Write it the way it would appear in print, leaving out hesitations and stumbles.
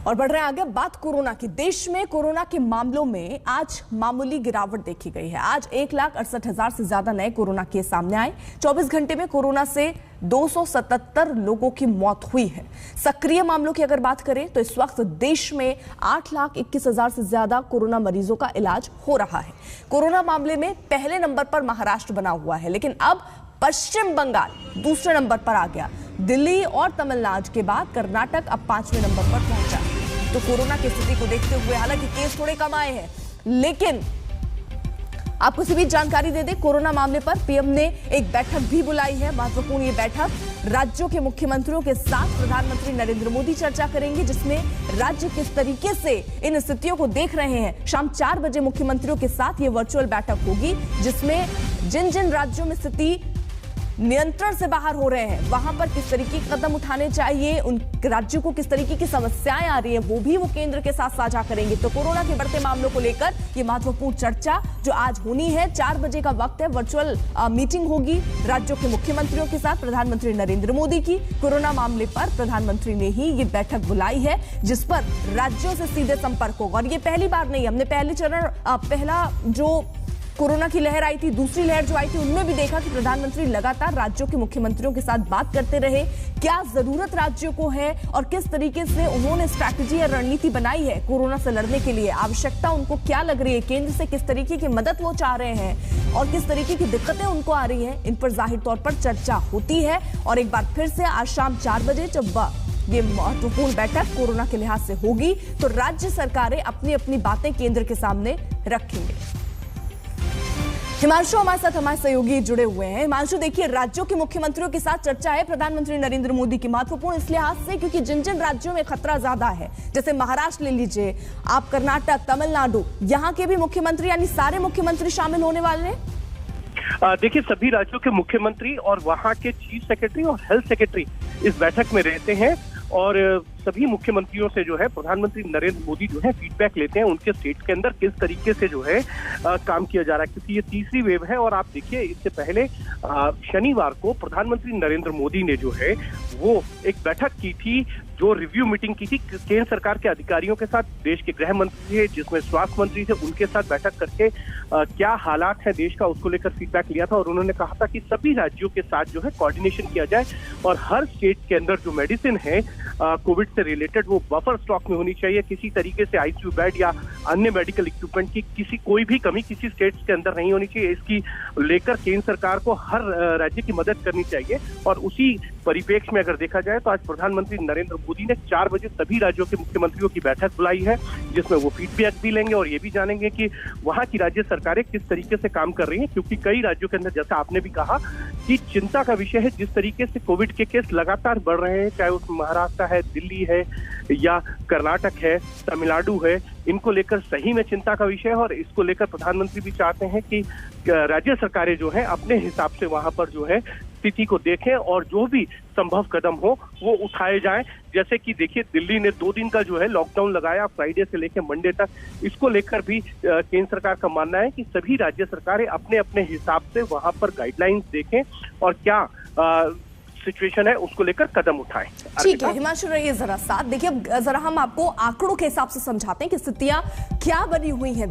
और बढ़ रहे हैं आगे बात कोरोना की। देश में कोरोना के मामलों में आज मामूली गिरावट देखी गई है। आज 1,68,000 से ज्यादा नए कोरोना केस सामने आए। 24 घंटे में कोरोना से 277 लोगों की मौत हुई है। सक्रिय मामलों की अगर बात करें तो इस वक्त देश में 8,21,000 से ज्यादा कोरोना मरीजों का इलाज हो रहा है। कोरोना मामले में पहले नंबर पर महाराष्ट्र बना हुआ है, लेकिन अब पश्चिम बंगाल दूसरे नंबर पर आ गया। दिल्ली और तमिलनाडु के बाद कर्नाटक अब 5वें नंबर पर पहुंचा। तो कोरोना की स्थिति को देखते हुए हालांकि केस थोड़े कम आए हैं, लेकिन आपको इसी बीच जानकारी दे दें, कोरोना मामले पर पीएम ने एक बैठक भी बुलाई है। महत्वपूर्ण ये बैठक राज्यों के मुख्यमंत्रियों के साथ प्रधानमंत्री नरेंद्र मोदी चर्चा करेंगे, जिसमें राज्य किस तरीके से इन स्थितियों को देख रहे हैं। शाम 4 बजे मुख्यमंत्रियों के साथ ये वर्चुअल बैठक होगी, जिसमें जिन जिन राज्यों में स्थिति नियंत्रण से बाहर हो रहे हैं वहां पर किस तरीके के कदम उठाने चाहिए, उन राज्यों को किस तरीके की समस्याएं आ रही है वो भी वो केंद्र के साथ साझा करेंगे। तो कोरोना के बढ़ते मामलों को लेकर ये महत्वपूर्ण चर्चा जो आज होनी है, 4 बजे का वक्त है। वर्चुअल मीटिंग होगी राज्यों के मुख्यमंत्रियों के साथ प्रधानमंत्री नरेंद्र मोदी की। कोरोना मामले पर प्रधानमंत्री ने ही ये बैठक बुलाई है, जिस पर राज्यों से सीधे संपर्क होगा। और ये पहली बार नहीं, हमने पहला जो कोरोना की लहर आई थी, दूसरी लहर जो आई थी, उनमें भी देखा कि प्रधानमंत्री लगातार राज्यों के मुख्यमंत्रियों के साथ बात करते रहे। क्या जरूरत राज्यों को है और किस तरीके से उन्होंने स्ट्रैटेजी या रणनीति बनाई है कोरोना से लड़ने के लिए, आवश्यकता उनको क्या लग रही है, केंद्र से किस तरीके की मदद वो चाह रहे हैं और किस तरीके की दिक्कतें उनको आ रही हैं, इन पर जाहिर तौर पर चर्चा होती है। और एक बार फिर से आज शाम 4 बजे जब ये महत्वपूर्ण बैठक कोरोना के लिहाज से होगी, तो राज्य सरकारें अपनी अपनी बातें केंद्र के सामने रखेंगे। हिमांशु हमारे साथ हमारे सहयोगी जुड़े हुए हैं। हिमांशु, देखिए, राज्यों के मुख्यमंत्रियों के साथ चर्चा है प्रधानमंत्री नरेंद्र मोदी की, महत्वपूर्ण इस लिहाज से क्योंकि जिन जिन राज्यों में खतरा ज्यादा है, जैसे महाराष्ट्र ले लीजिए आप, कर्नाटक, तमिलनाडु, यहाँ के भी मुख्यमंत्री यानी सारे मुख्यमंत्री शामिल होने वाले हैं। देखिए, सभी राज्यों के मुख्यमंत्री और वहाँ के चीफ सेक्रेटरी और हेल्थ सेक्रेटरी इस बैठक में रहते हैं और सभी मुख्यमंत्रियों से जो है प्रधानमंत्री नरेंद्र मोदी जो है फीडबैक लेते हैं उनके स्टेट के अंदर किस तरीके से जो है काम किया जा रहा है, क्योंकि ये तीसरी वेव है। और आप देखिए, इससे पहले शनिवार को प्रधानमंत्री नरेंद्र मोदी ने जो है वो एक बैठक की थी, जो रिव्यू मीटिंग की थी केंद्र सरकार के अधिकारियों के साथ। देश के गृह मंत्री थे, जिसमें स्वास्थ्य मंत्री थे, उनके साथ बैठक करके क्या हालात है देश का उसको लेकर फीडबैक लिया था। और उन्होंने कहा था कि सभी राज्यों के साथ जो है कोऑर्डिनेशन किया जाए और हर स्टेट के अंदर जो मेडिसिन है कोविड से रिलेटेड वो बफर स्टॉक में होनी चाहिए। किसी तरीके से आईसीयू बेड या अन्य मेडिकल इक्विपमेंट की कोई भी कमी किसी स्टेट्स के अंदर नहीं होनी चाहिए। इसकी लेकर केंद्र सरकार को हर राज्य की मदद करनी चाहिए। और उसी परिप्रेक्ष्य में अगर देखा जाए तो आज प्रधानमंत्री नरेंद्र मोदी ने 4 बजे सभी राज्यों के मुख्यमंत्रियों की बैठक बुलाई है, जिसमें वो फीडबैक भी लेंगे और ये भी जानेंगे कि वहां की राज्य सरकारें किस तरीके से काम कर रही हैं। क्योंकि कई राज्यों के अंदर, जैसा आपने भी कहा, कि चिंता का विषय है जिस तरीके से कोविड के केस लगातार बढ़ रहे हैं, चाहे उसमें महाराष्ट्र है, दिल्ली है या कर्नाटक है, तमिलनाडु है, इनको लेकर सही में चिंता का विषय है। और इसको लेकर प्रधानमंत्री भी चाहते हैं कि राज्य सरकारें जो है अपने हिसाब से वहां पर जो है स्थिति को देखें और जो भी संभव कदम हो वो उठाए जाएं। जैसे कि देखिए, दिल्ली ने 2 दिन का जो है लॉकडाउन लगाया, फ्राइडे से लेकर मंडे तक। इसको लेकर भी केंद्र सरकार का मानना है कि सभी राज्य सरकारें अपने अपने हिसाब से वहां पर गाइडलाइंस देखें और क्या सिचुएशन है उसको लेकर कदम उठाएं। ठीक है हिमांशु, रहिए जरा साथ। देखिए, जरा हम आपको आंकड़ों के हिसाब से समझाते हैं कि स्थितियां क्या बनी हुई हैं।